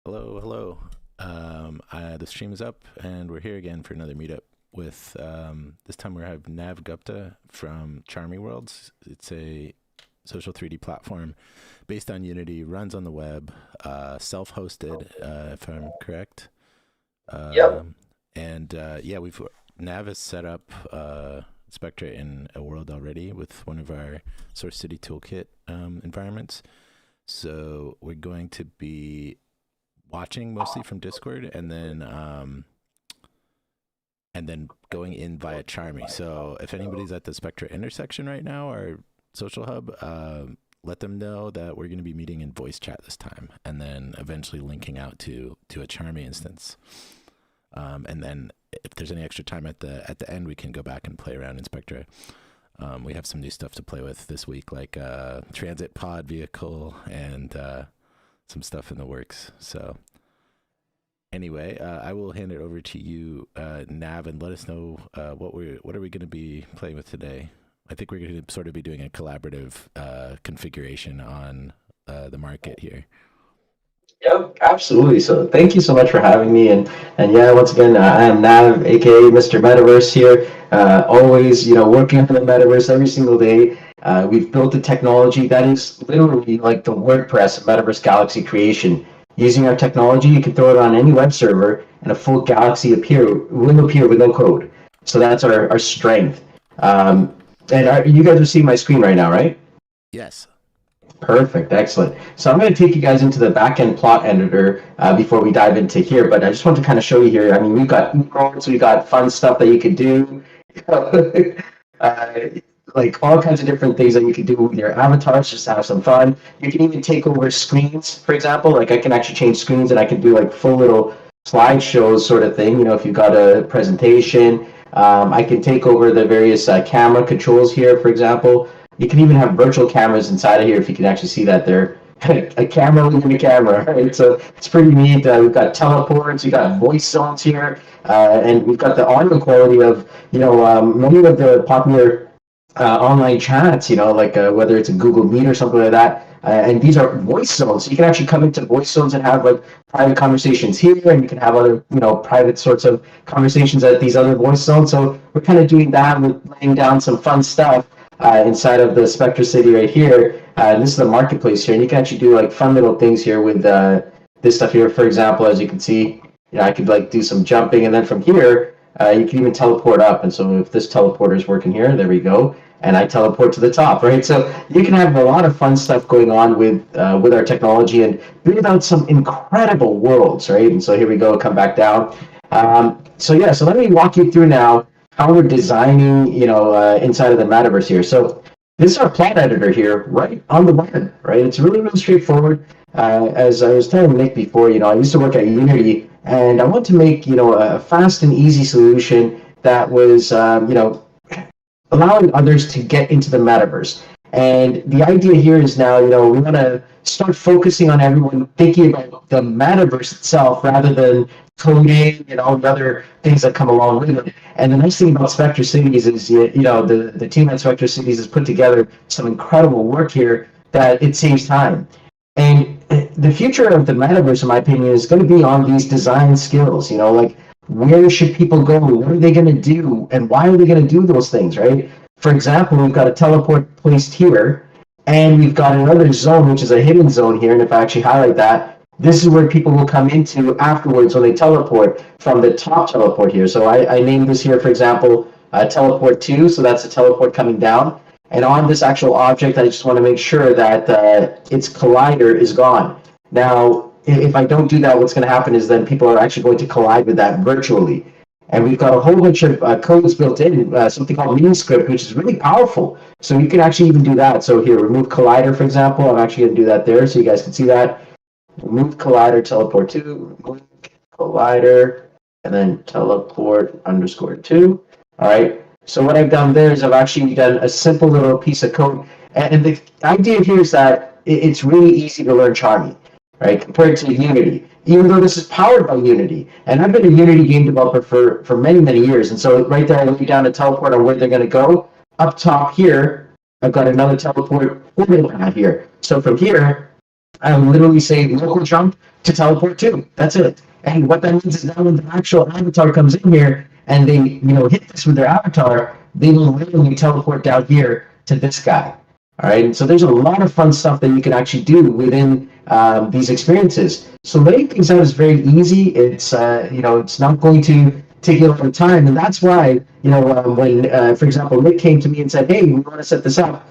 Hello, hello. The stream is up, and we're here again for another meetup with this time we have Nav Gupta from Chaarmi Worlds. It's a social 3D platform based on Unity, runs on the web, self-hosted, if I'm correct. Yep. Yeah, we've Nav has set up Spectra in a world already with one of our Source City Toolkit environments. So we're going to be watching mostly from Discord, and then going in via Chaarmi. So if anybody's at the Spectra intersection right now, our social hub, let them know that we're going to be meeting in voice chat this time, and then eventually linking out to a Chaarmi instance. And then if there's any extra time at the end, we can go back and play around in Spectra. We have some new stuff to play with this week, like transit pod vehicle and some stuff in the works. So anyway, I will hand it over to you, Nav, and let us know what are we going to be playing with today. I think we're going to sort of be doing a collaborative configuration on the market here. Yep, absolutely. So thank you so much for having me. And yeah, once again, I am Nav, aka Mr. Metaverse here. Always, working on the metaverse every single day. We've built a technology that is literally like the WordPress of Metaverse Galaxy creation. Using our technology, you can throw it on any web server, and a full galaxy will appear with no code. So that's our strength. You guys are seeing my screen right now, right? Yes. Perfect, excellent. So I'm going to take you guys into the backend plot editor before we dive into here, but I just want to kind of show you here. I mean, we've got emotes, we've got fun stuff that you could do, uh, like all kinds of different things that you could do with your avatars just to have some fun. You can even take over screens, for example. Like I can actually change screens and I can do like full little slideshows sort of thing. If you've got a presentation, I can take over the various camera controls here, for example. You can even have virtual cameras inside of here if you can actually see that there. A camera within a camera, right? So it's pretty neat. We've got teleports, we've got voice zones here, and we've got the audio quality of, many of the popular online chats, like whether it's a Google Meet or something like that. And these are voice zones. So you can actually come into voice zones and have like private conversations here, and you can have other, private sorts of conversations at these other voice zones. So we're kind of doing that with laying down some fun stuff inside of the Spectra City right here. This is the marketplace here, and you can actually do like fun little things here with this stuff here. For example, as you can see, I could like do some jumping, and then from here, you can even teleport up. And so if this teleporter is working here, there we go, and I teleport to the top, right? So you can have a lot of fun stuff going on with our technology and build out some incredible worlds, right? And so here we go, come back down. So let me walk you through now how we're designing, inside of the metaverse here. So this is our plot editor here, right on the web, right? It's really, really straightforward. As I was telling Nick before, I used to work at Unity, and I want to make, a fast and easy solution that was, allowing others to get into the metaverse. And the idea here is now, we want to start focusing on everyone thinking about the metaverse itself rather than coding and all the other things that come along with it. And the nice thing about Spectra Cities is, the team at Spectra Cities has put together some incredible work here that it saves time. And the future of the metaverse, in my opinion, is going to be on these design skills, like where should people go? What are they going to do? And why are they going to do those things, right? For example, we've got a teleport placed here, and we've got another zone, which is a hidden zone here. And if I actually highlight that, this is where people will come into afterwards when they teleport from the top teleport here. So I named this here, for example, teleport 2. So that's a teleport coming down. And on this actual object, I just want to make sure that its collider is gone. Now, if I don't do that, what's going to happen is then people are actually going to collide with that virtually. And we've got a whole bunch of codes built in, something called mini script, which is really powerful. So you can actually even do that. So here, remove collider, for example. I'm actually going to do that there so you guys can see that. Remove collider, teleport 2, remove collider, and then teleport underscore 2. All right. So what I've done there is I've actually done a simple little piece of code. And the idea here is that it's really easy to learn Chaarmi, right, compared to Unity, even though this is powered by Unity. And I've been a Unity game developer for many, many years. And so right there, I lay down a teleport on where they're going to go. Up top here, I've got another teleport here. So from here, I would literally say local jump to teleport to. That's it. And what that means is now when the actual avatar comes in here and they, hit this with their avatar, they will literally teleport down here to this guy. All right. And so there's a lot of fun stuff that you can actually do within these experiences. So laying things out is very easy. It's, it's not going to take a lot of time. And that's why, when, for example, Nick came to me and said, hey, we want to set this up.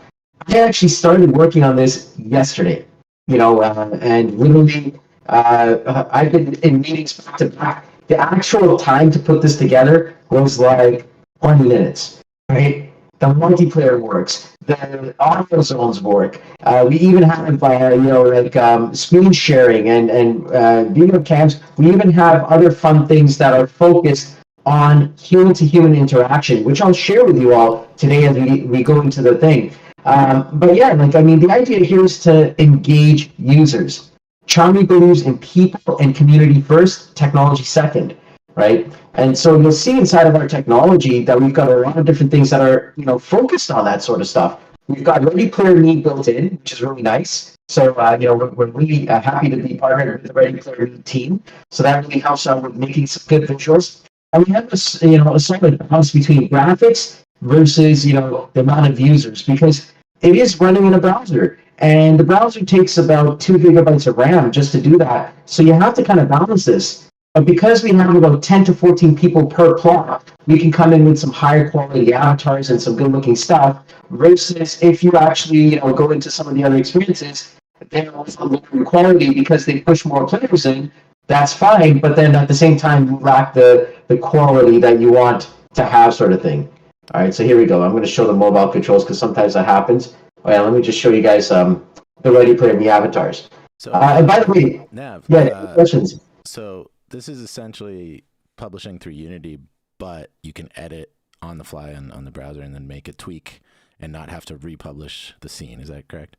I actually started working on this yesterday, and literally, I've been in meetings back to back. The actual time to put this together was like 20 minutes, right? The multiplayer works, the audio zones work. We even have, screen sharing and video cams. We even have other fun things that are focused on human-to-human interaction, which I'll share with you all today as we go into the thing. But yeah, the idea here is to engage users. Chaarmi believes in people and community first, technology second, right? And so you'll see inside of our technology that we've got a lot of different things that are, focused on that sort of stuff. We've got Ready Player Me built in, which is really nice. So, we're really happy to be partnered with the Ready Player Me team. So that really helps out with making some good visuals. And we have this, a solid balance between graphics versus, the amount of users, because it is running in a browser. And the browser takes about 2 gigabytes of RAM just to do that. So you have to kind of balance this. But because we have about 10 to 14 people per plot, we can come in with some higher quality avatars and some good looking stuff. Versus if you actually go into some of the other experiences, they're also lower quality because they push more players in. That's fine, but then at the same time, you lack the quality that you want to have, sort of thing. All right, so here we go. I'm going to show the mobile controls because sometimes that happens. Oh yeah, let me just show you guys the Ready Player Me avatars. So, And by the way, Nav, questions? So this is essentially publishing through Unity, but you can edit on the fly on the browser and then make a tweak and not have to republish the scene. Is that correct?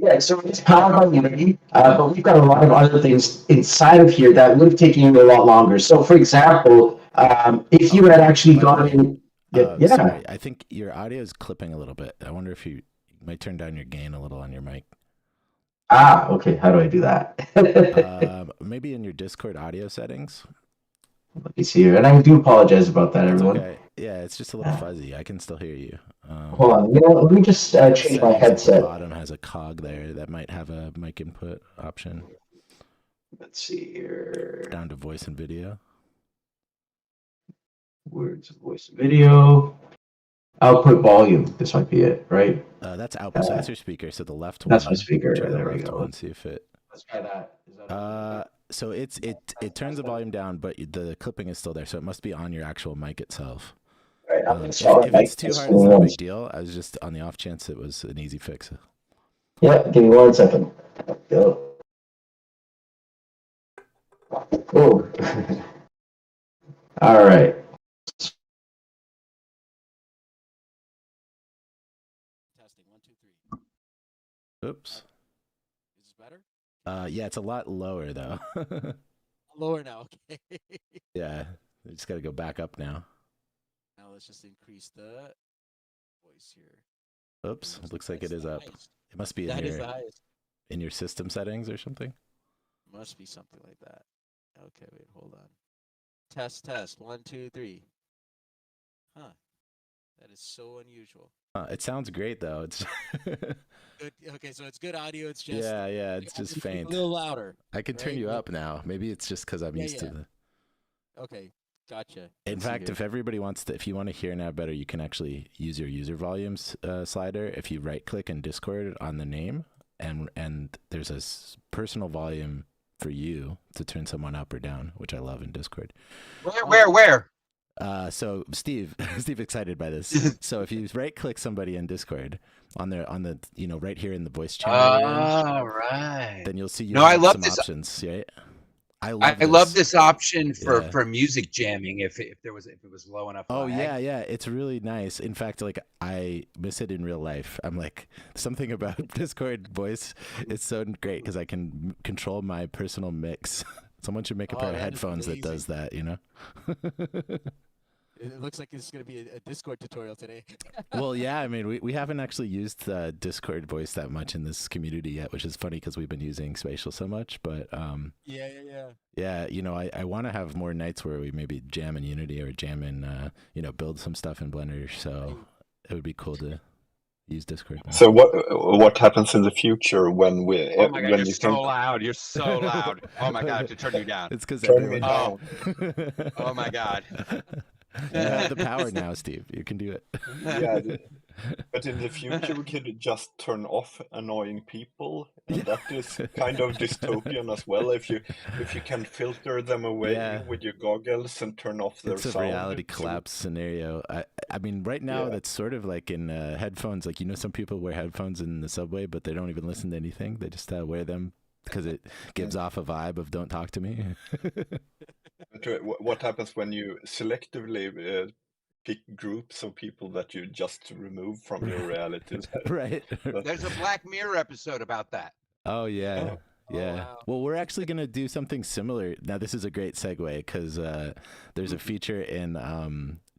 Yeah, so it's powered by Unity, but we've got a lot of other things inside of here that would have taken you a lot longer. So, for example, if you had actually gone in, yeah. Sorry, I think your audio is clipping a little bit. I wonder if you might turn down your gain a little on your mic. Okay. How do I do that? Maybe in your Discord audio settings. Let me see here, and I do apologize about that, everyone. Okay. Yeah, it's just a little fuzzy. I can still hear you. Hold on, let me just change my headset. At the bottom has a cog there that might have a mic input option. Let's see here. Down to voice and video. Words, voice, video. Output volume. This might be it, right? That's output. So that's your speaker. So the left one. That's my speaker. Try there the we left go. one. See if it. Let's try that. Is that so it turns the volume down, but the clipping is still there. So it must be on your actual mic itself. Right, if it's too hard, it's no big deal. I was just on the off chance it was an easy fix. Yeah, give me 1 second. Go. Oh. All right. Testing 1, 2, 3. Oops. Is this better? Yeah, it's a lot lower though. Lower now. Okay. Yeah, we just got to go back up now. Now let's just increase the voice here. Oops, it looks like it is up. It must be in your system settings or something. Must be something like that. Okay, wait, hold on. Test. 1, 2, 3. Huh. That is so unusual. It sounds great though. It's good. Okay, so it's good audio. It's just yeah. It's just faint. A little louder. I can turn you up now. Maybe it's just because I'm used to the. Okay, gotcha. In fact, if everybody wants to, if you want to hear Nav better, you can actually use your user volumes slider. If you right click in Discord on the name, and there's a personal volume for you to turn someone up or down, which I love in Discord. Where? So Steve excited by this. So if you right click somebody in Discord on the right here in the voice channel, right. then you'll see I love some this options, right? I love this option for music jamming if it was low enough. Oh yeah, it's really nice. In fact, like I miss it in real life. I'm like something about Discord voice. It's so great because I can control my personal mix. Someone should make a pair of headphones that does that. It looks like it's going to be a Discord tutorial today. Well, yeah, I mean, we haven't actually used Discord voice that much in this community yet, which is funny because we've been using Spatial so much. But Yeah. yeah, I want to have more nights where we maybe jam in Unity or jam in, build some stuff in Blender. So it would be cool to use Discord more. So what happens in the future when we Oh my God, when you're you so can loud. You're so loud. Oh my God, I have to turn you down. It's because turn me everyone. down? Oh my God. You have the power now, Steve. You can do it. Yeah, but in the future we could just turn off annoying people, and that is kind of dystopian as well. If you can filter them away Yeah. with your goggles and turn off their It's a sound. reality collapse scenario. I mean, right now that's sort of like in headphones. Like, some people wear headphones in the subway, but they don't even listen to anything. They just wear them because it gives off a vibe of "don't talk to me." But what happens when you selectively pick groups of people that you just remove from your realities? Right. There's a Black Mirror episode about that. Oh yeah. Oh. Yeah. Wow. Well, we're actually going to do something similar. Now, this is a great segue because there's a feature in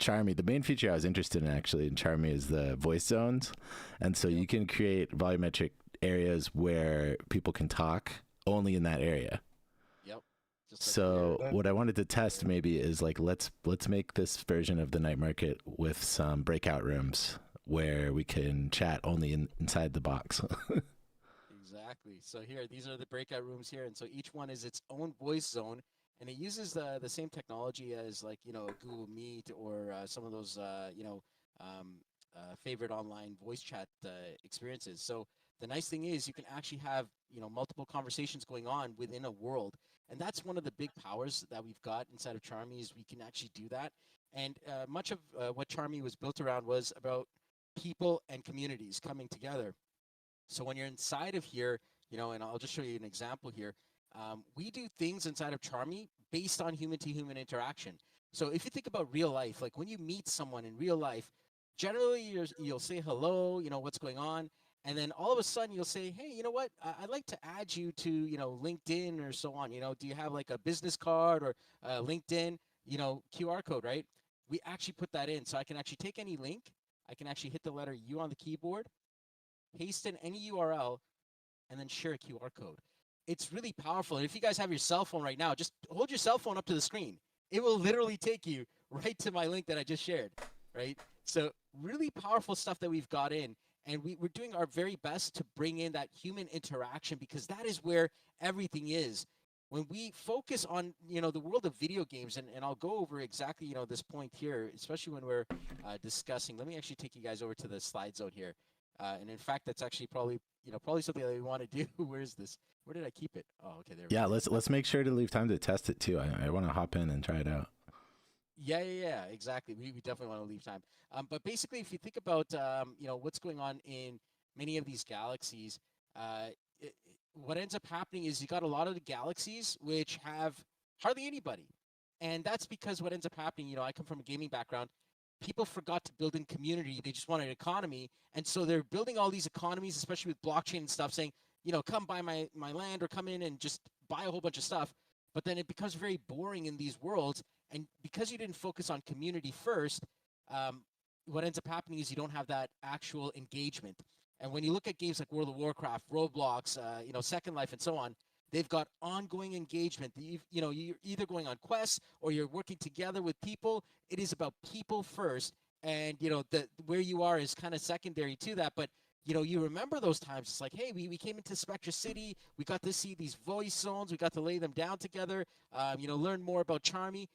Chaarmi. The main feature I was interested in actually in Chaarmi is the voice zones. And so you can create volumetric areas where people can talk only in that area. Yep. So what I wanted to test maybe is like, let's make this version of the night market with some breakout rooms where we can chat only inside the box. Exactly. So here, these are the breakout rooms here, and so each one is its own voice zone, and it uses the same technology as like Google Meet or some of those favorite online voice chat experiences. So the nice thing is you can actually have multiple conversations going on within a world, and that's one of the big powers that we've got inside of Chaarmi is we can actually do that. And much of what Chaarmi was built around was about people and communities coming together. So when you're inside of here, and I'll just show you an example here. We do things inside of Chaarmi based on human-to-human interaction. So if you think about real life, like when you meet someone in real life, generally you'll say hello, what's going on, and then all of a sudden you'll say, hey, you know what? I'd like to add you to LinkedIn or so on. Do you have like a business card or LinkedIn QR code, right? We actually put that in, so I can actually take any link. I can actually hit the letter U on the keyboard, paste in any URL, and then share a QR code. It's really powerful. And if you guys have your cell phone right now, just hold your cell phone up to the screen. It will literally take you right to my link that I just shared, right? So really powerful stuff that we've got in. And we're doing our very best to bring in that human interaction because that is where everything is. When we focus on, the world of video games, and I'll go over exactly, this point here, especially when we're discussing. Let me actually take you guys over to the slide zone here. And in fact, that's actually probably something that we want to do. Where is this? Where did I keep it? Oh, okay, there. Yeah, let's make sure to leave time to test it too. I want to hop in and try it out. Yeah, exactly. We definitely want to leave time. But basically, if you think about what's going on in many of these galaxies, what ends up happening is you got a lot of the galaxies which have hardly anybody, and that's because what ends up happening. I come from a gaming background. People forgot to build in community. They just wanted economy. And so they're building all these economies, especially with blockchain and stuff, saying, come buy my land or come in and just buy a whole bunch of stuff. But then it becomes very boring in these worlds. And because you didn't focus on community first, what ends up happening is you don't have that actual engagement. And when you look at games like World of Warcraft, Roblox, Second Life, and so on, they've got ongoing engagement. You're either going on quests or you're working together with people. It is about people first, and where you are is kind of secondary to that. But you remember those times. It's like, hey, we came into Spectra City. We got to see these voice zones. We got to lay them down together. Learn more about Chaarmi.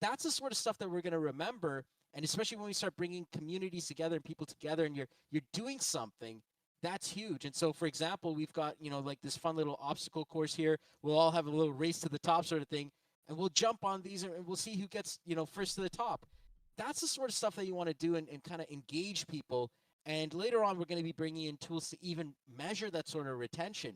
That's the sort of stuff that we're going to remember. And especially when we start bringing communities together and people together, and you're doing something. That's huge. And so, for example, we've got, like this fun little obstacle course here. We'll all have a little race to the top sort of thing, and we'll jump on these and we'll see who gets, first to the top. That's the sort of stuff that you want to do and kind of engage people. And later on, we're going to be bringing in tools to even measure that sort of retention.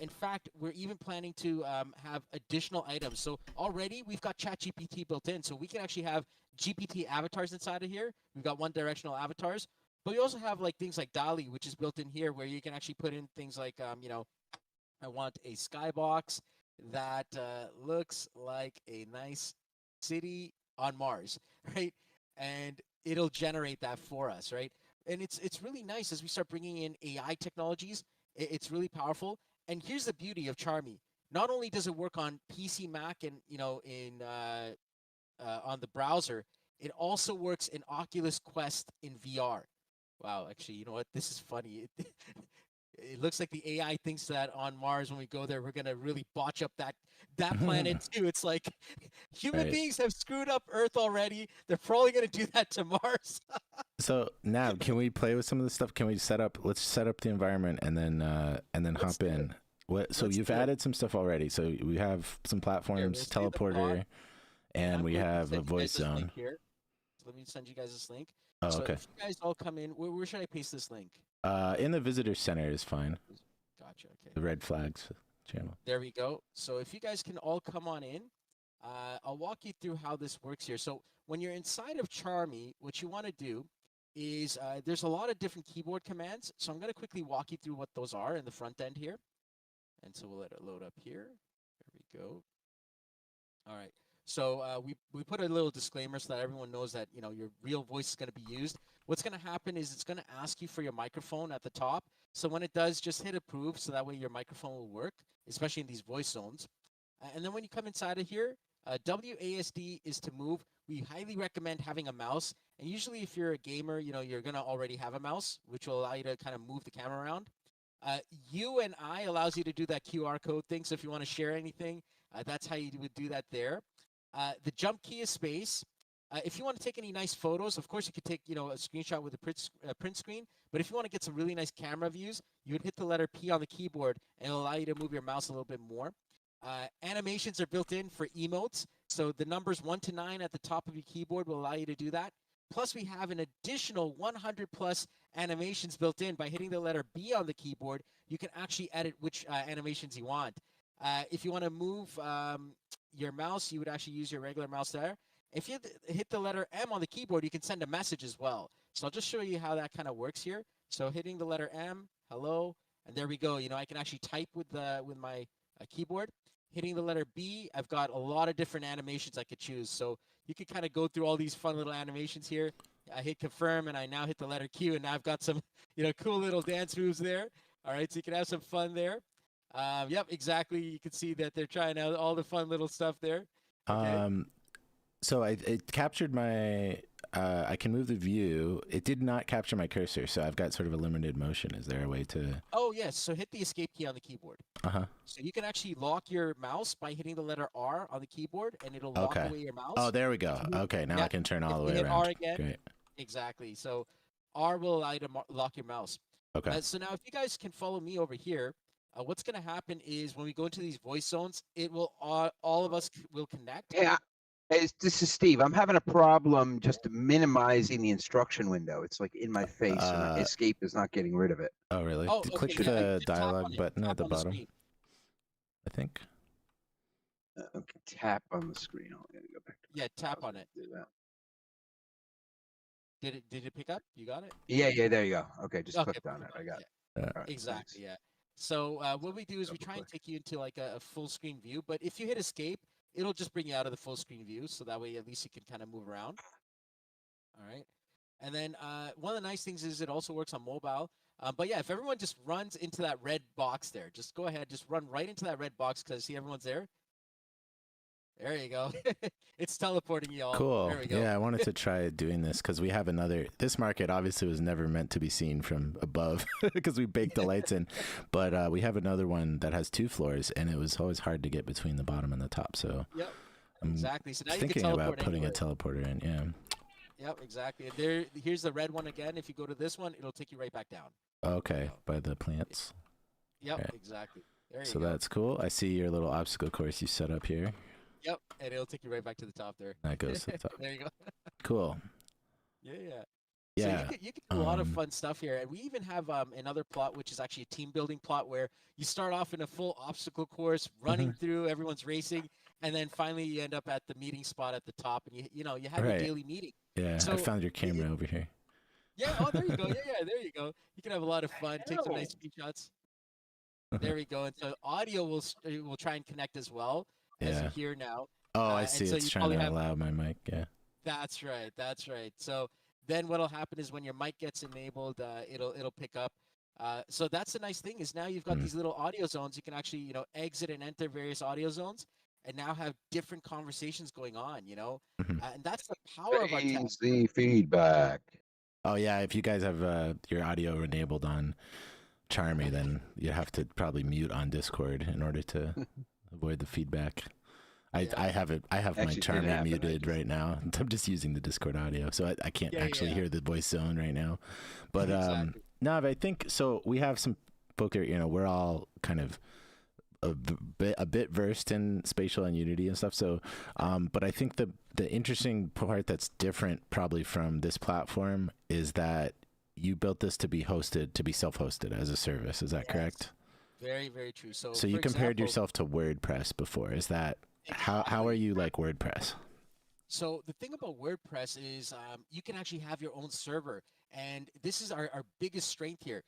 In fact, we're even planning to have additional items. So already we've got ChatGPT built in. So we can actually have GPT avatars inside of here. We've got one directional avatars. But we also have like things like DALI, which is built in here, where you can actually put in things like, I want a skybox that looks like a nice city on Mars, right? and it'll generate that for us, right? And it's really nice as we start bringing in AI technologies. It's really powerful. And here's the beauty of Chaarmi. Not only does it work on PC, Mac, and in on the browser, it also works in Oculus Quest in VR. Wow, actually, you know what? This is funny. It looks like the AI thinks that on Mars, when we go there, we're gonna really botch up that planet too. It's like human beings have screwed up Earth already. They're probably gonna do that to Mars. So now, can we play with some of this stuff? Can we set up? Let's set up the environment and then hop in. So you've added some stuff already. So we have some platforms, teleporter, and we have a voice zone. Here. So let me send you guys this link. Oh, so okay. if you guys all come in, where should I paste this link? In the visitor center is fine. Gotcha. Okay. The red flags channel. There we go. So if you guys can all come on in, I'll walk you through how this works here. So when you're inside of Chaarmi, what you want to do is there's a lot of different keyboard commands. So I'm going to quickly walk you through what those are in the front end here. And so we'll let it load up here. There we go. All right. So we put a little disclaimer so that everyone knows that, you know, your real voice is going to be used. What's going to happen is it's going to ask you for your microphone at the top. So when it does, just hit approve so that way your microphone will work, especially in these voice zones. And then when you come inside of here, WASD is to move. We highly recommend having a mouse. And usually if you're a gamer, you know, you're going to already have a mouse, which will allow you to kind of move the camera around. U and I allows you to do that QR code thing. So if you want to share anything, that's how you would do that there. The jump key is space. If you want to take any nice photos, of course you could take, you know, a screenshot with a print screen. But if you want to get some really nice camera views, you would hit the letter P on the keyboard, and it'll allow you to move your mouse a little bit more. Animations are built in for emotes. So the numbers 1 to 9 at the top of your keyboard will allow you to do that. Plus, we have an additional 100 plus animations built in. By hitting the letter B on the keyboard, you can actually edit which animations you want. If you want to move your mouse, you would actually use your regular mouse there. If you hit the letter M on the keyboard, you can send a message as well. So I'll just show you how that kind of works here. So hitting the letter M, hello, and there we go. You know, I can actually type with my keyboard. Hitting the letter B, I've got a lot of different animations I could choose. So you could kind of go through all these fun little animations here. I hit confirm, and I now hit the letter Q, and now I've got some, you know, cool little dance moves there. All right, so you can have some fun there. Yep, exactly. You can see that they're trying out all the fun little stuff there. Okay. So it captured my, I can move the view. It did not capture my cursor, so I've got sort of a limited motion. Is there a way to? Oh, yes. So hit the escape key on the keyboard. Uh-huh. So you can actually lock your mouse by hitting the letter R on the keyboard, and it'll lock away your mouse. Oh, there we go. Okay, now I can turn all the way around. R again. Great. Exactly. So R will allow you to lock your mouse. Okay. So now if you guys can follow me over here, what's going to happen is when we go into these voice zones, it will all of us will connect. Yeah. This is Steve. I'm having a problem just minimizing the instruction window. It's like in my face, and escape is not getting rid of it. Oh, really? Oh, okay. Click the dialogue button at the bottom, I think. Okay, tap on the screen. I'm gonna go back to tap on it. Do that. Did it pick up? You got it? Yeah, there you go. Okay, just clicked on it. I got it. Right, exactly, thanks. Yeah. So what we do is we try and take you into like a full screen view, but if you hit escape, it'll just bring you out of the full screen view, so that way at least you can kind of move around. All right. And then one of the nice things is it also works on mobile. But yeah, if everyone just runs into that red box there, just go ahead, just run right into that red box because see everyone's there. There you go. It's teleporting you all. Cool. There we go. Yeah, I wanted to try doing this because we have this market obviously was never meant to be seen from above because we baked the lights in. But we have another one that has 2 floors and it was always hard to get between the bottom and the top. So yep, I'm exactly. So now you thinking can teleport about putting anywhere. a teleporter in. Yeah. Yep, exactly. Here's the red one again. If you go to this one, it'll take you right back down. Okay, by the plants. Yep, right. Exactly. There you so go. That's cool. I see your little obstacle course you set up here. Yep, and it'll take you right back to the top there. That goes to the top. There you go. Cool. Yeah. Yeah. So you can do a lot of fun stuff here. And we even have another plot, which is actually a team building plot where you start off in a full obstacle course, running through, everyone's racing, and then finally you end up at the meeting spot at the top, and you have your daily meeting. Yeah, so, I found your camera over here. Yeah, oh, there you go. Yeah, there you go. You can have a lot of fun, take some nice screenshots. There we go. And so audio will try and connect as well as you hear now. Oh, I see. so it's trying to allow my mic. Yeah. That's right. That's right. So then what'll happen is when your mic gets enabled, it'll pick up. So that's the nice thing is now you've got Mm. these little audio zones. You can actually exit and enter various audio zones, and now have different conversations going on. Mhm. And that's the power of our tech. Crazy feedback. Oh yeah, if you guys have your audio enabled on Chaarmi, then you have to probably mute on Discord in order to avoid the feedback. Yeah. I have it. I have my Actually, did Chaarmi happen. I muted just- right now. I'm just using the Discord audio, so I can't Yeah, actually yeah. hear the voice zone right now. But Exactly. no, but I think so. We have some folk here. We're all kind of a bit versed in spatial and Unity and stuff. So, but I think the interesting part that's different probably from this platform is that you built this to be hosted, to be self-hosted as a service. Is that Yes. correct? Very, very true. So, So you for compared example, yourself to WordPress before. Is that how are Exactly. you like WordPress? So the thing about WordPress is you can actually have your own server, and this is our biggest strength here.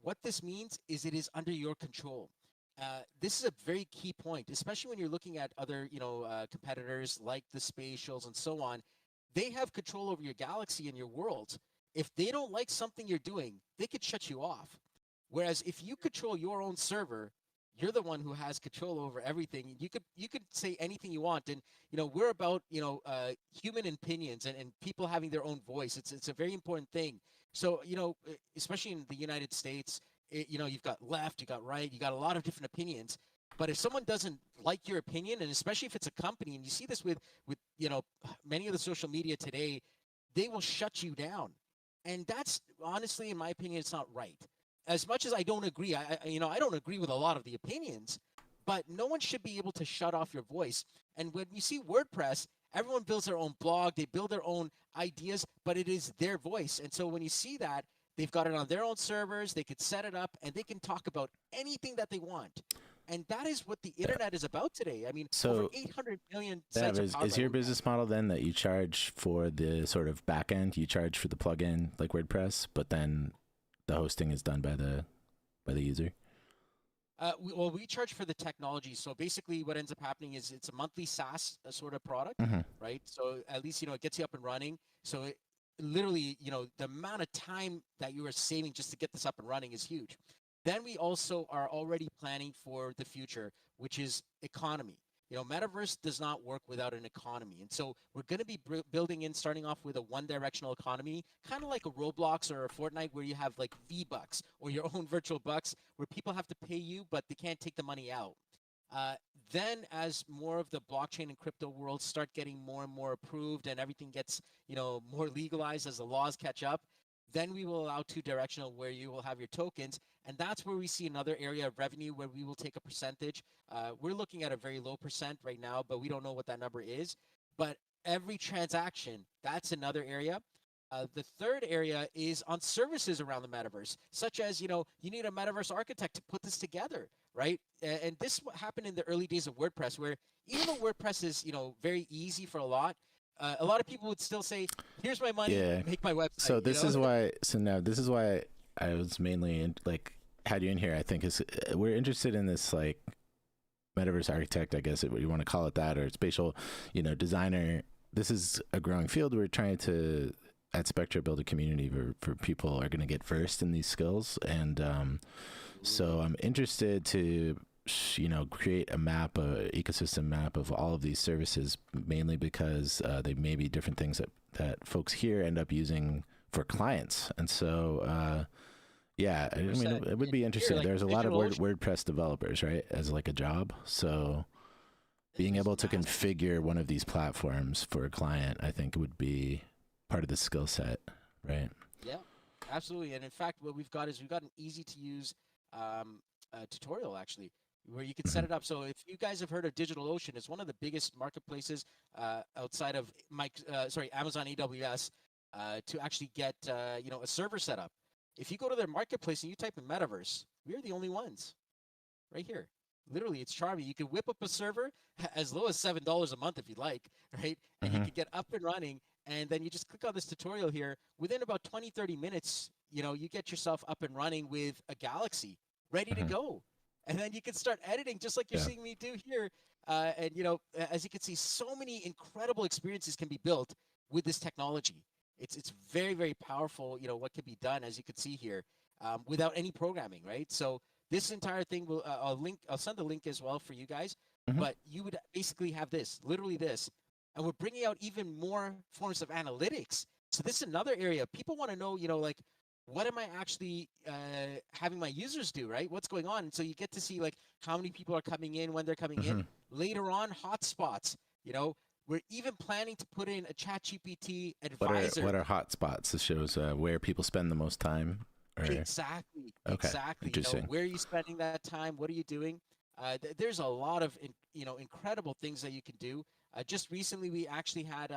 What this means is it is under your control. This is a very key point, especially when you're looking at other competitors like the Spatials and so on. They have control over your galaxy and your world. If they don't like something you're doing, they could shut you off. Whereas if you control your own server, you're the one who has control over everything. You could say anything you want, and we're about human opinions and people having their own voice. It's a very important thing. So especially in the United States, you've got left, you got right, you got a lot of different opinions. But if someone doesn't like your opinion, and especially if it's a company, and you see this with many of the social media today, they will shut you down, and that's honestly, in my opinion, it's not right. As much as I don't agree, I don't agree with a lot of the opinions, but no one should be able to shut off your voice. And when you see WordPress, everyone builds their own blog, they build their own ideas, but it is their voice. And so when you see that, they've got it on their own servers, they could set it up, and they can talk about anything that they want. And that is what the internet is about today. I mean, over So 800 million yeah, sites are powered is by your WordPress. business model then that you charge for the sort of back end, you charge for the plugin like WordPress, but then the hosting is done by the user? We charge for the technology. So basically, what ends up happening is it's a monthly SaaS sort of product, Mhm. right? So at least it gets you up and running. So it literally, the amount of time that you are saving just to get this up and running is huge. Then we also are already planning for the future, which is economy. Metaverse does not work without an economy. And so we're going to be building in, starting off with a one-directional economy, kind of like a Roblox or a Fortnite, where you have like V-Bucks or your own virtual bucks, where people have to pay you, but they can't take the money out. Then as more of the blockchain and crypto world start getting more and more approved and everything gets, more legalized as the laws catch up, then we will allow two-directional, where you will have your tokens. And that's where we see another area of revenue where we will take a percentage. We're looking at a very low percent right now, but we don't know what that number is. But every transaction, that's another area. The third area is on services around the metaverse, such as, you need a metaverse architect to put this together, right? And this happened in the early days of WordPress, where even though WordPress is, very easy for a lot of people would still say, here's my money, Yeah. make my website. So this is why. So now this is why I was mainly had you in here. I think is we're interested in this like metaverse architect, I guess what you want to call it that, or spatial, designer. This is a growing field. We're trying to at Spectra build a community for people are going to get versed in these skills, and so I'm interested to create a map, a ecosystem map of all of these services, mainly because they may be different things that folks here end up using for clients. And so, yeah, I mean, it would be interesting. Like There's a lot of DigitalOcean. WordPress developers, right, as like a job. So being There's able to massive- configure one of these platforms for a client, I think would be part of the skill set, right? Yeah, absolutely. And in fact, what we've got an easy to use tutorial, actually, where you can set it up. So if you guys have heard of DigitalOcean, it's one of the biggest marketplaces outside of Amazon AWS to actually get a server set up. If you go to their marketplace and you type in metaverse, we're the only ones right here. Literally, it's Chaarmi. You can whip up a server as low as $7 a month if you'd like, right? And you can get up and running. And then you just click on this tutorial here. Within about 20, 30 minutes, you get yourself up and running with a galaxy ready to go. And then you can start editing just like you're seeing me do here. And, as you can see, so many incredible experiences can be built with this technology. It's very, very powerful, you know, what can be done, as you can see here, without any programming, right? So this entire thing will, I'll send the link as well for you guys, Mhm. but you would basically have this, literally this, and we're bringing out even more forms of analytics. So this is another area people want to know, you know, like, what am I actually having my users do, right? What's going on? And so you get to see like how many people are coming in, when they're coming in. Mhm. Later on, hotspots. You know, we're even planning to put in a ChatGPT What advisor. are hotspots? This shows where people spend the most time. Or Exactly, okay, exactly. You know, interesting. where are you spending that time? What are you doing? There's a lot of incredible things that you can do. Just recently, we actually had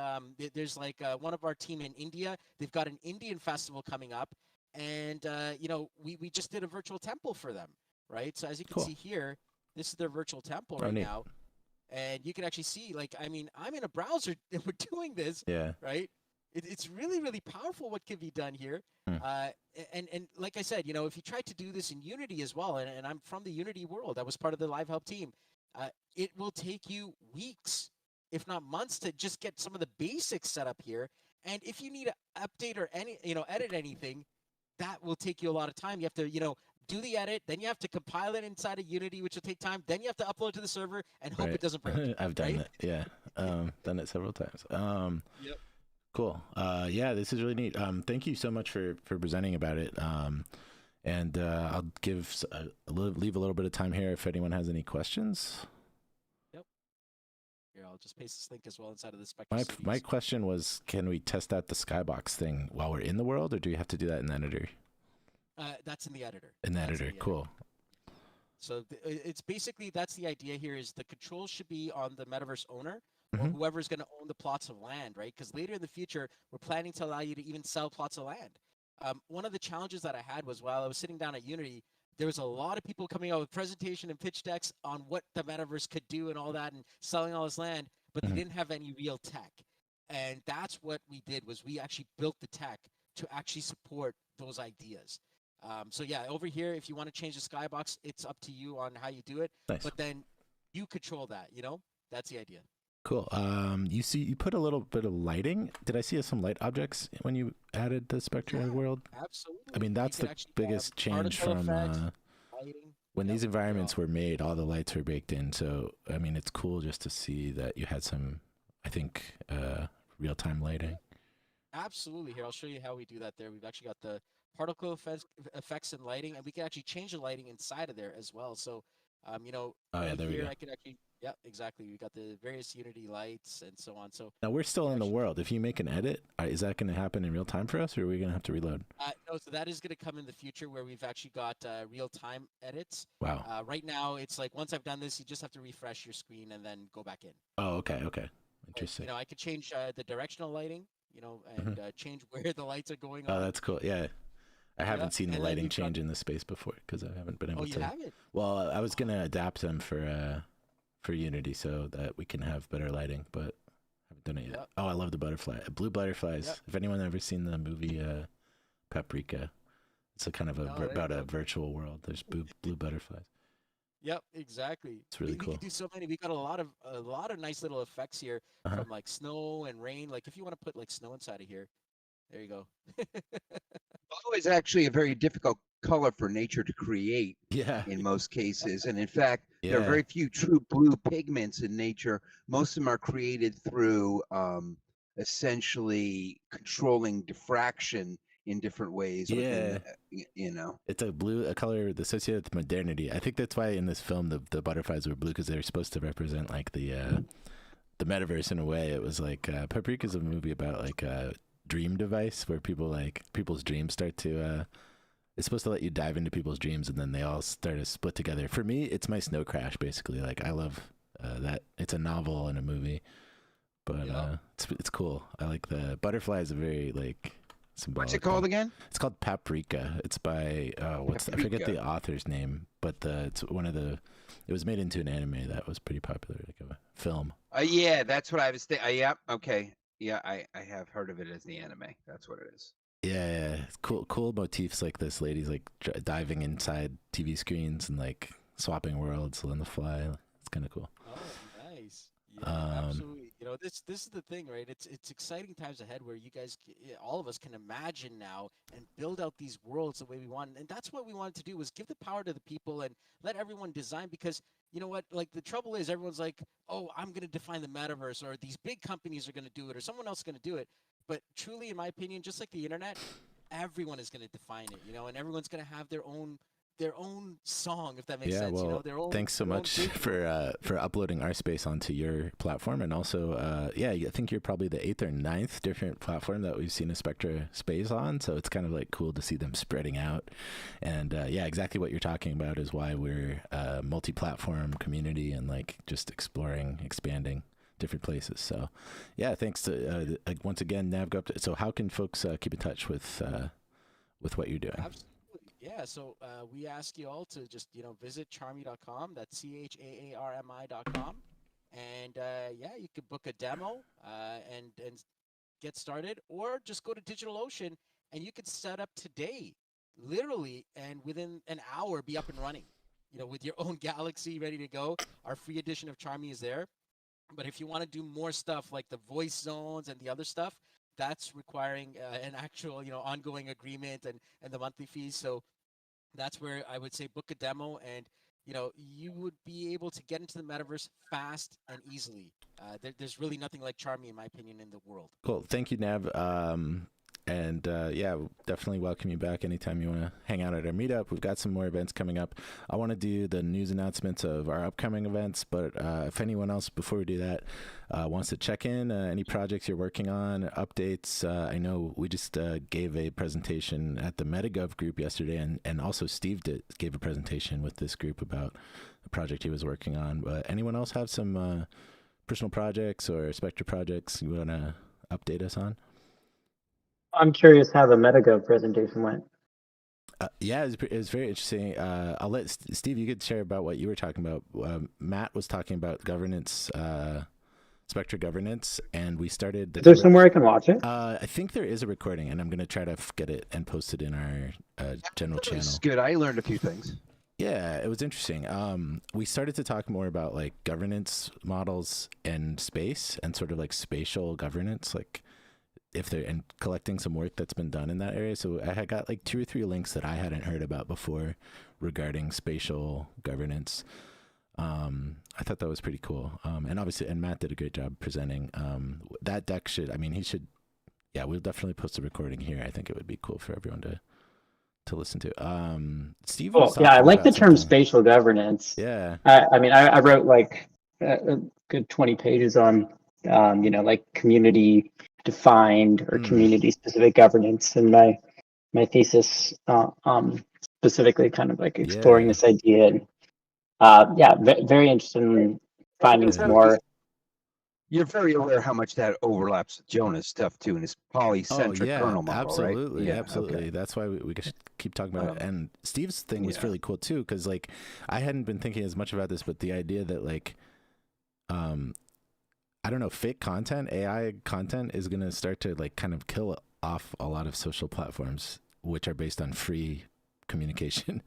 there's like one of our team in India. They've got an Indian festival coming up, and you know, we just did a virtual temple for them, right? So as you can Cool. see here, this is their virtual temple Oh, right neat. now, and you can actually see, like, I mean, I'm in a browser and we're doing this, Yeah. right? It's really, really powerful what can be done here. Hmm. And like I said, you know, if you try to do this in Unity as well, and I'm from the Unity world, I was part of the Live Help team, it will take you weeks, if not months, to just get some of the basics set up here. And if you need to update or edit anything, that will take you a lot of time. You have to, you know, do the edit, then you have to compile it inside of Unity, which will take time. Then you have to upload to the server and hope Right. it doesn't break. I've done right? it. Yeah. Done it several times. Yep. Cool. Yeah, this is really neat. Thank you so much for presenting about it. And I'll give leave a little bit of time here if anyone has any questions. Here, I'll just paste this link as well inside of the Spectra My Studios. question was, can we test out the skybox thing while we're in the world, or do you have to do that in the editor? That's in the editor. In the That's editor, cool. So it's basically, that's the idea here, is the control should be on the metaverse owner or Mhm. whoever's going to own the plots of land, right? Because later in the future, we're planning to allow you to even sell plots of land. One of the challenges that I had was, while I was sitting down at Unity, there was a lot of people coming out with presentation and pitch decks on what the metaverse could do and all that, and selling all this land, but Mhm. they didn't have any real tech. And that's what we did, was we actually built the tech to actually support those ideas. So yeah, over here, if you want to change the skybox, it's up to you on how you do it. Nice. But then you control that, you know? That's the idea. Cool. You put a little bit of lighting. Did I see some light objects when you added the Spectra world? Absolutely. I mean, that's the biggest change from lighting. when Yep, these environments they're were made. All the lights were baked in. So I mean, it's cool just to see that you had some, I think, real-time lighting. Absolutely. Here, I'll show you how we do that there. We've actually got the particle effects and lighting, and we can actually change the lighting inside of there as well. So, you know, Oh, yeah, there we here go. I can actually, yeah, exactly. We got the various Unity lights and so on. So Now we're still in the actually- world. If you make an edit, is that going to happen in real time for us, or are we going to have to reload? no, so that is going to come in the future, where we've actually got real-time edits. Wow. Right now, it's like, once I've done this, you just have to refresh your screen and then go back in. Oh, okay. But, Interesting. you know, I could change the directional lighting, you know, and change where the lights are going on. Oh, that's cool. Yeah. I haven't seen the and then lighting we've got- change in this space before because I haven't been able Oh, you to. haven't? Well, I was going to adapt them for Unity so that we can have better lighting, but haven't done it yet. Yep. Oh, I love the butterfly. Blue butterflies. Yep. If anyone ever seen the movie Paprika, it's a kind of Oh, there you about a go. virtual world. There's blue butterflies. Yep, exactly. It's really we cool. can do so many. We got a lot of nice little effects here Uh-huh. from like snow and rain. Like if you want to put like snow inside of here, there you go. Blue is actually a very difficult color for nature to create Yeah. in most cases. And in fact, there Yeah. are very few true blue pigments in nature. Most of them are created through essentially controlling diffraction in different ways within, you know. It's a color associated with modernity. I think that's why in this film the butterflies were blue, because they're supposed to represent like the metaverse in a way. It was like Paprika is a movie about like a dream device where people's dreams start to. It's supposed to let you dive into people's dreams, and then they all start to split together. For me, it's my Snow Crash basically. Like I love that. It's a novel and a movie, but it's cool. I like the butterflies. Are very like. Symbolic. What's it called again? It's called Paprika. It's by I forget the author's name, but it's one of the. It was made into an anime that was pretty popular, like a film. Yeah, that's what I was thinking. Yeah, okay. Yeah, I have heard of it as the anime. That's what it is. Yeah, it's cool motifs like this. Ladies like diving inside TV screens and like swapping worlds on the fly. It's kind of cool. Oh, nice. Yeah, absolutely. You this is the thing, right? It's exciting times ahead where you guys, all of us, can imagine now and build out these worlds the way we want. And that's what we wanted to do, was give the power to the people and let everyone design. Because you know what? Like, the trouble is, everyone's like, oh, I'm going to define the metaverse, or these big companies are going to do it, or someone else is going to do it. But truly, in my opinion, just like the internet, everyone is going to define it, and everyone's going to have their own song, if that makes Yeah, sense. well, Their own. thanks so their own much vision. for uploading our space onto your platform, and also, yeah, I think you're probably the 8th or 9th different platform that we've seen a Spectra space on. So it's kind of like cool to see them spreading out, and yeah, exactly what you're talking about is why we're a multi-platform community and like just exploring, expanding different places. So yeah, thanks to once again Nav Gupta. So how can folks keep in touch with what you're doing? Absolutely. Yeah. So we ask you all to just, visit Chaarmi.com. That's CHAARMI.com. And yeah, you could book a demo and get started, or just go to DigitalOcean and you could set up today, literally, and within an hour be up and running, with your own galaxy ready to go. Our free edition of Chaarmi is there. But if you want to do more stuff like the voice zones and the other stuff, that's requiring an actual, ongoing agreement and the monthly fees. So that's where I would say book a demo, and you would be able to get into the metaverse fast and easily. There's really nothing like Charmy, in my opinion, in the world. Cool. Thank you, Nav. And yeah, definitely welcome you back anytime you want to hang out at our meetup. We've got some more events coming up. I want to do the news announcements of our upcoming events, but if anyone else, before we do that, wants to check in, any projects you're working on, updates. I know we just gave a presentation at the MetaGov group yesterday, and also Steve gave a presentation with this group about the project he was working on. But anyone else have some personal projects or Spectra projects you want to update us on? I'm curious how the MetaGo presentation went. Yeah, it was very interesting. I'll let Steve, you could share about what you were talking about. Matt was talking about governance, Spectra governance, and we started. Is there somewhere I can watch it? I think there is a recording, and I'm going to try to get it and post it in our general channel. It's good. I learned a few things. Yeah, it was interesting. We started to talk more about like governance models and space, and sort of like spatial governance, like if they're and collecting some work that's been done in that area. So I had got like 2 or 3 links that I hadn't heard about before regarding spatial governance. I thought that was pretty cool. And obviously, and Matt did a great job presenting. That deck yeah, we'll definitely post a recording here. I think it would be cool for everyone to listen to. Steve, yeah, I like the term spatial governance. Yeah, I wrote like a good 20 pages on like community defined or community specific governance, and my thesis specifically kind of like exploring this idea, and very interested in finding some more. You're very aware how much that overlaps with Jonah's stuff too, and his polycentric kernel model, absolutely, right? Yeah, absolutely. okay. That's why we should keep talking about it. And Steve's thing was really cool too, because like I hadn't been thinking as much about this, but the idea that like, I don't know, fake content, AI content is going to start to like kind of kill off a lot of social platforms, which are based on free communication.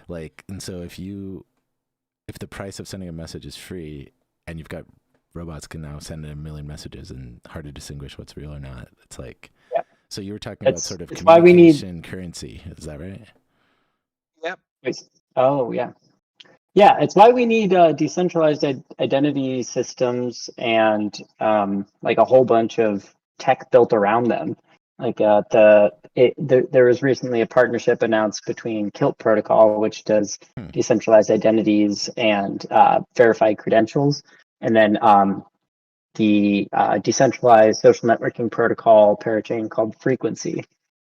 Like, and so if the price of sending a message is free, and you've got robots can now send 1 million messages and hard to distinguish what's real or not. It's like, so you were talking about sort of communication currency. Is that right? Yep. Oh yeah. Yeah, it's why we need decentralized identity systems and like a whole bunch of tech built around them. Like there was recently a partnership announced between Kilt Protocol, which does decentralized identities and verified credentials, and then the decentralized social networking protocol parachain called Frequency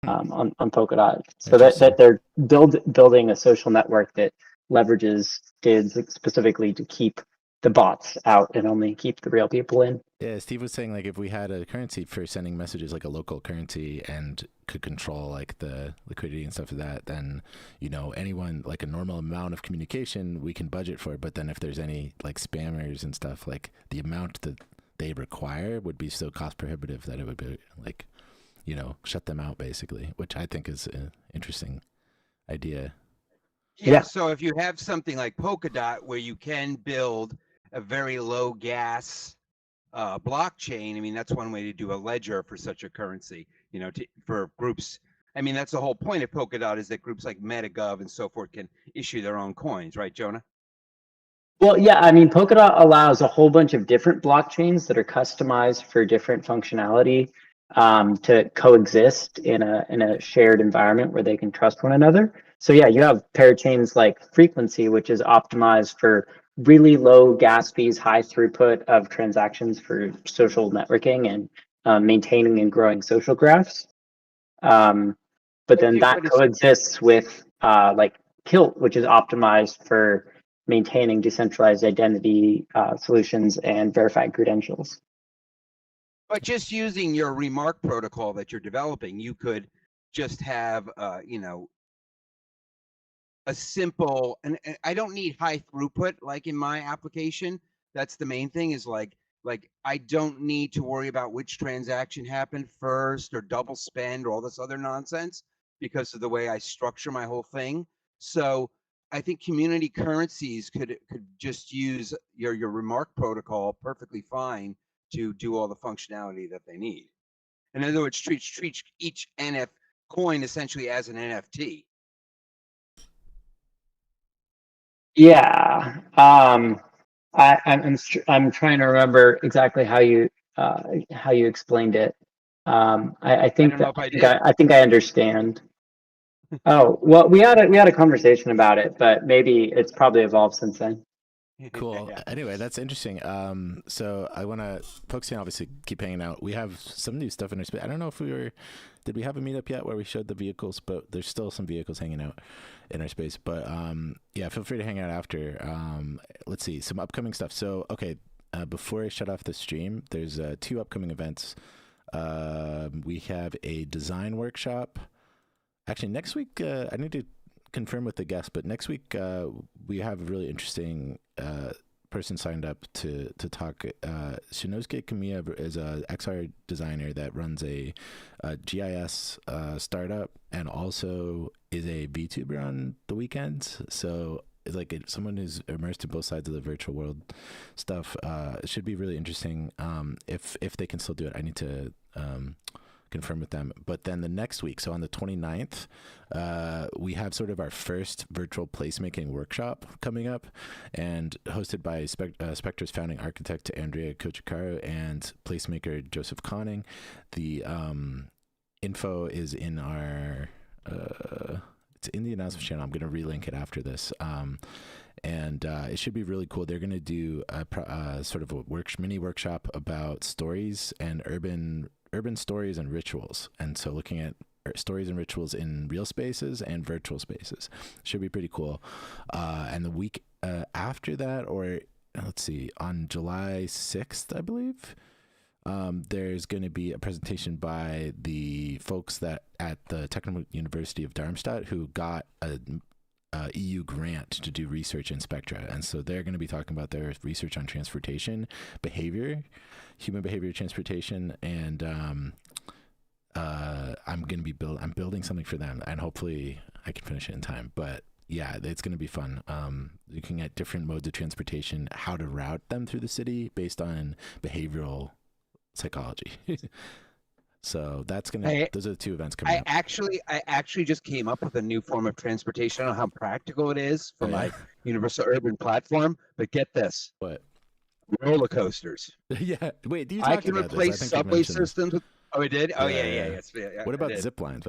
on Polkadot. So that they're building a social network that leverages DIDs specifically to keep the bots out and only keep the real people in. Yeah, Steve was saying like if we had a currency for sending messages, like a local currency, and could control like the liquidity and stuff of that, then anyone, like a normal amount of communication we can budget for. But then if there's any like spammers and stuff, like the amount that they require would be so cost prohibitive that it would be like shut them out basically, which I think is an interesting idea. Yeah, so if you have something like Polkadot where you can build a very low gas blockchain, I mean, that's one way to do a ledger for such a currency, you know, for groups. I mean, that's the whole point of Polkadot, is that groups like MetaGov and so forth can issue their own coins, right, Jonah? Well, yeah, I mean, Polkadot allows a whole bunch of different blockchains that are customized for different functionality to coexist in a shared environment where they can trust one another. So yeah, you have parachains like Frequency, which is optimized for really low gas fees, high throughput of transactions for social networking and maintaining and growing social graphs. But then that coexists with like Kilt, which is optimized for maintaining decentralized identity solutions and verified credentials. But just using your remark protocol that you're developing, you could just have, you know, a simple, and I don't need high throughput like in my application. That's the main thing, is like I don't need to worry about which transaction happened first or double spend or all this other nonsense because of the way I structure my whole thing. So I think community currencies could just use your remark protocol perfectly fine to do all the functionality that they need. In other words, treat each NF coin essentially as an NFT. Yeah, I'm trying to remember exactly how you explained it. I think I don't know that if I did. I think I understand. Oh, well, we had a conversation about it, but maybe it's probably evolved since then. Cool. Yeah. Anyway, that's interesting. So I want to, folks can obviously keep hanging out. We have some new stuff in our space. I don't know if did we have a meetup yet where we showed the vehicles, but there's still some vehicles hanging out in our space. But yeah, feel free to hang out after. Let's see, some upcoming stuff. So, okay, before I shut off the stream, there's 2 upcoming events. We have a design workshop. Actually, next week, I need to confirm with the guest, but next week we have a really interesting person signed up to talk. Shinosuke Kamiya is a XR designer that runs a GIS startup and also is a VTuber on the weekends. So it's like someone who's immersed in both sides of the virtual world stuff. It should be really interesting. If they can still do it, I need to confirm with them. But then the next week, so on the 29th, we have sort of our first virtual placemaking workshop coming up, and hosted by Spectra's founding architect Andrea Kochikaru and placemaker Joseph Conning. The info is in our it's in the announcement channel. I'm going to relink it after this. And it should be really cool. They're going to do a sort of a mini workshop about stories and urban stories and rituals. And so looking at stories and rituals in real spaces and virtual spaces should be pretty cool. And the week after that, or let's see, on July 6th, I believe, there's going to be a presentation by the folks that at the Technical University of Darmstadt who got a EU grant to do research in Spectra. And so they're going to be talking about their research on transportation behavior, human behavior transportation, and I'm building something for them, and hopefully I can finish it in time. But yeah, it's going to be fun. Looking at different modes of transportation, how to route them through the city based on behavioral psychology. So those are the 2 events coming up. I actually just came up with a new form of transportation. I don't know how practical it is for my universal urban platform, but get this. What? Roller coasters. Yeah. Wait, I can replace subway systems with. Oh, it did? Oh, yeah. What about zip lines?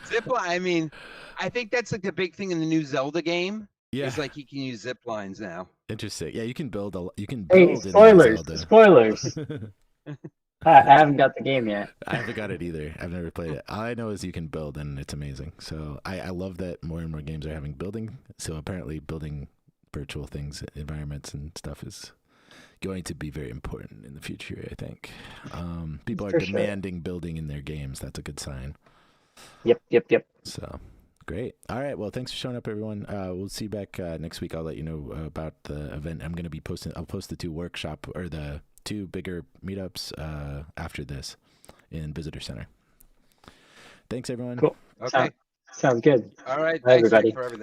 Zip line, I mean, I think that's like the big thing in the new Zelda game. Yeah. It's like you can use zip lines now. Interesting. Yeah, you can build Hey, spoilers. I haven't got the game yet. I haven't got it either. I've never played it. All I know is you can build, and it's amazing. So I love that more and more games are having building. So apparently building virtual things, environments and stuff is going to be very important in the future, I think. People are demanding building in their games. That's a good sign. Yep. So great. All right. Well, thanks for showing up, everyone. We'll see you back next week. I'll let you know about the event. I'm going to be I'll post the 2 workshop or the 2 bigger meetups after this in Visitor Center. Thanks, everyone. Cool. Okay. Sounds good. All right. Bye, Thanks everybody. for everything.